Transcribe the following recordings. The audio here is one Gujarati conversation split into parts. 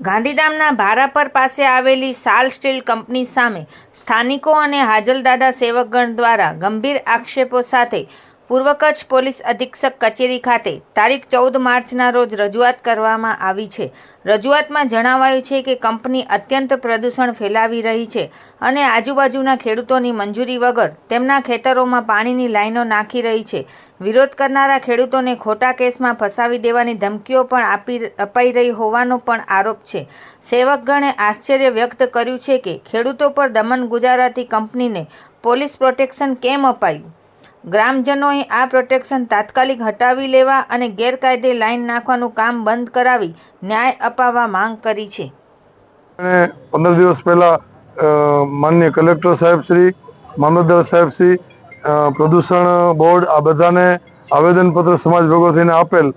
ગાંધીધામના ભારાપર પાસે આવેલી સાલ સ્ટીલ કંપની સામે સ્થાનિકો અને હાજલદાદા સેવકગણ દ્વારા ગંભીર આક્ષેપો સાથે પૂર્વ કચ્છ પોલીસ અધિક્ષક કચેરી ખાતે તારીખ 14 માર્ચના રોજ રજૂઆત કરવામાં આવી છે। રજૂઆતમાં જણાવાયું છે કે કંપની અત્યંત પ્રદૂષણ ફેલાવી રહી છે અને આજુબાજુના ખેડૂતોની મંજૂરી વગર તેમના ખેતરોમાં પાણીની લાઈનો નાખી રહી છે। વિરોધ કરનારા ખેડૂતોને ખોટા કેસમાં ફસાવી દેવાની ધમકીઓ પણ અપાઈ રહી હોવાનો પણ આરોપ છે। સેવકગણે આશ્ચર્ય વ્યક્ત કર્યું છે કે ખેડૂતો પર દમન ગુજારાતી કંપનીને પોલીસ પ્રોટેક્શન કેમ અપાયું। ગ્રામજનોએ આ પ્રોટેક્શન તાત્કાલિક હટાવી લેવા અને ગેરકાયદે લાઈન નાખવાનું કામ બંધ કરાવી ન્યાય અપાવવા માંગ કરી છે। 15 દિવસ પહેલા માનનીય કલેક્ટર સાહેબ શ્રી, મામલતદાર સાહેબ શ્રી, પ્રદૂષણ બોર્ડ આ બધાને આવેદનપત્ર સમાજ ભેગો થઈને આપેલ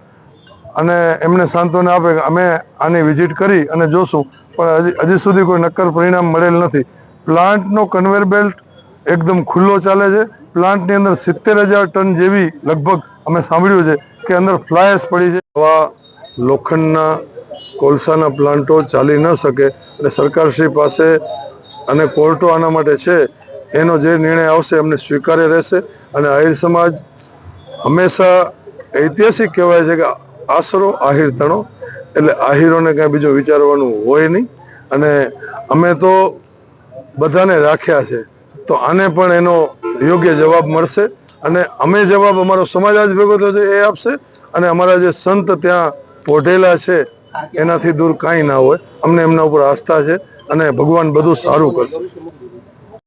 અને એમને સાંત્વના આપે કે અમે આની વિઝિટ કરી અને જોશું, પણ હજી સુધી કોઈ નક્કર પરિણામ મળેલ નથી। પ્લાન્ટનો કન્વેયર બેલ્ટ એકદમ ખુલ્લો ચાલે છે। પ્લાન્ટની અંદર 70,000 ટન જેવી લગભગ અમે સાંભળ્યું છે કે અંદર ફ્લાયસ પડી છે। આવા લોખંડના કોલસાના પ્લાન્ટો ચાલી ન શકે અને સરકારશ્રી પાસે અને કોર્ટો આના માટે છે, એનો જે નિર્ણય આવશે અમને સ્વીકાર્ય રહેશે। અને આહિર સમાજ હંમેશા ઐતિહાસિક કહેવાય છે કે આશરો આહિર તણો, એટલે આહિરોને કાંઈ બીજું વિચારવાનું હોય નહીં અને અમે તો બધાને રાખ્યા છે, તો આને પણ એનો યોગ્ય જવાબ મળશે અને અમે જવાબ અમારો સમાજ આજ ભેગો થયો છે એ આપશે અને અમારા જે સંત ત્યાં પોઢેલા છે એનાથી દૂર કાંઈ ના હોય। અમને એમના ઉપર આસ્થા છે અને ભગવાન બધું સારું કરશે।